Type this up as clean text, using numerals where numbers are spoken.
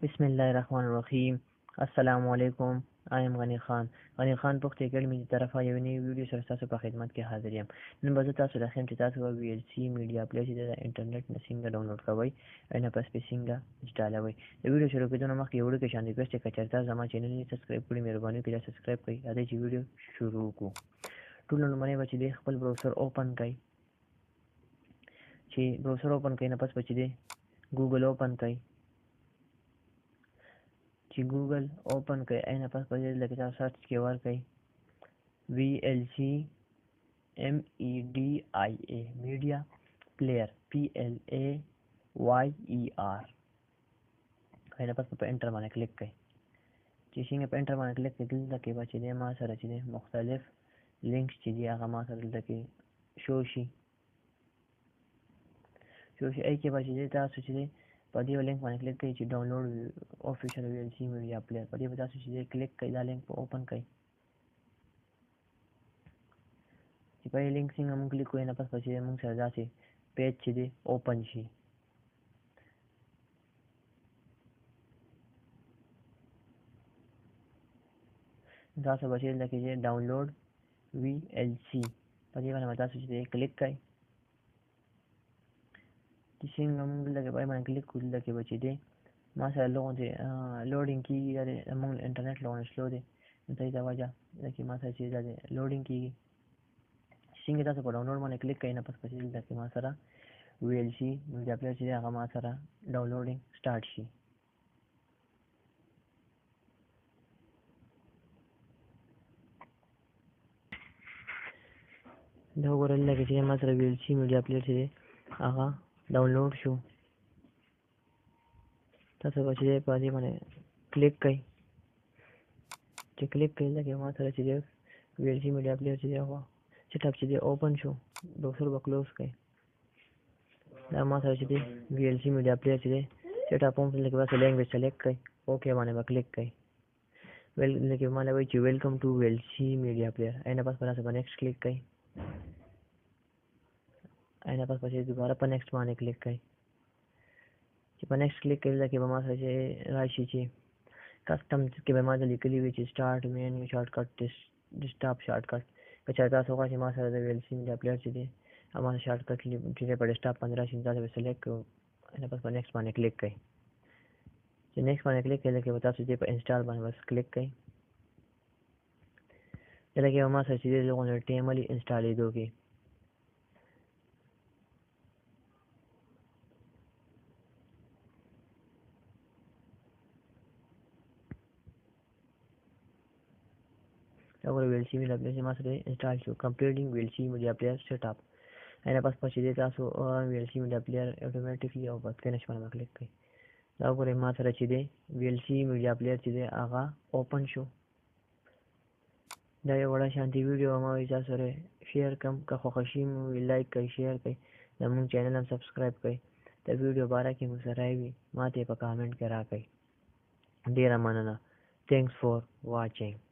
بسم الله الرحمن الرحیم. السلام علیکم. ایم غنی خان. غنی خان پښتو اکیډمي د طرفه یو نوی ویډیو سره تاسو په خدمت کې حاضر یم. نن به زه تاسو ته ښیم چې تاسو به وی ایل سی میډیا پلیر چې د انټرنیټ نه څنګه ډاونلوډ کوئ او نه پس پې څنګه انسټالوئ. د ویډیو شروع کېدو نه مخکې یو وړوکی شان ریکویسټ دی، که چېرته تاسو زما چینل یې سبسکرایب کړي مهرباني وکړئ چې سبسکرایب کړئ. راځئ چې ویډیو شروع کړو. ټول لومړی به چې دی خپل براوزر اوپن کړئ. چې براوزر اوپن کړئ نه پس به چې دی ګوګل اوپن کړئ. چې ګوګل اوپن کړئ نه پس په دې لکه تاسو سرچ کې ورکړئ VLC MEDIA میډیا پلیر PLAYER نه پس په انټر باندې کلیک کړئ. چې څنګه په انټر باندې کلیک کړئ دلته کې به چې دی ما سره چې دی مختلف لینکس چې دي هغه ما سره دلته کې شو شي. ای کې به چې دی تاسو چې دی په دې لینک باندې کلیک کړئ چې ډاونلوډ افیشل VLC میډیا پلیر. په دې به تاسو چې دی کلیک کړئ، دا لینک په اوپن کړئ. چې په دې لینک څنګه موږ کلیک کړو نه پس به چې موږ سره داسې پیج چې دی اوپن شي. تاسو به چې دلته کې ډاونلوډ VLC په دې باندې تاسو چې دی کلیک کړئ. چې څنګه موږ دلته په دې باندې کلیک کړو دلته کې به چې دی ما سره لوډینګ کېږي. دا موږ انټرنیټ لوډ سلو دی نو صحیح ده وجه ده چې ما سره چې دا لوډینګ کېږي. څنګه تاسو په ډاونلوډ باندې کلیک کړئ نه پس پسې دلته کې ما سره VLC میډیا پلیر چې دی هغه ما سره ډاونلوډینګ سټارټ شي. دا وګورئ دلته کې چې ما سره VLC میډیا پلیر چې دی هغه ډاونلوډ شو. تاسو به چې دی په دې باندې کلیک کړئ. چې کلیک کړئ دلته کې ما سره چې دی VLC میډیا پلیر چې دی هغه سیټ اپ چې دی اوپن شو. براوزر به کلوز کړئ. دا ما سره چې دی VLC میډیا پلیر چې دی سیټ اپ هم دلته کې بس لینګویج سلیکټ کړئ. اوکې باندې به کلیک کړئ. دلته کې مالا وایي چې ویلکم ټو VLC میډیا پلیر. نه پس په نیکسټ کلیک کړئ. نه پس پسې دوباره په نیکسټ باندې کلیک کړئ. چې په نیکسټ کلیک کړئ دلته کې به ما سره چې راشي چې کسټم کې به ما ته لیکلي وي چې سټارټ مینیو شارټ کټ ډیسکټاپ شارټ کټ. که چېرته تاسو غواړئ چې ما سره د VLC میډیا پلیر چې دی هماغه شارټ کټ چې دی په ډیسکټاپ باندې راشي تاسو به سلیکټ کړو. نه پس په نیکسټ باندې کلیک کړئ. چې نیکسټ باندې کلیک کړئ دلته کې به تاسو چې په انسټال باندې بس کلیک کړئ. دلته کې به ما سره چې دی لغونه ټیملی انسټالېدو کې और VLC میډیا پلیر چې ما سره انسټال شو. کمپلیټینګ VLC میډیا پلیر سیټ اپ. نه پس پسې دی تاسو VLC میډیا پلیر اتوماتیکلی او بس فینیش باندې کلیک کړئ. دا وګورئ ما سره چې دی VLC میډیا پلیر چې دی هغه اوپن شو. دا یو وړه شانتي ویډیو ما وایي تاسو سره شیر کړم. که خوښه شي مو لایک کړئ، شیر کړئ، زموږ چینل هم سبسکرایب کړئ. د ویډیو باره کې مو سره وي ما ته په کامنټ کې راکړئ. ډېره مننه. تھینکس فار واچینګ.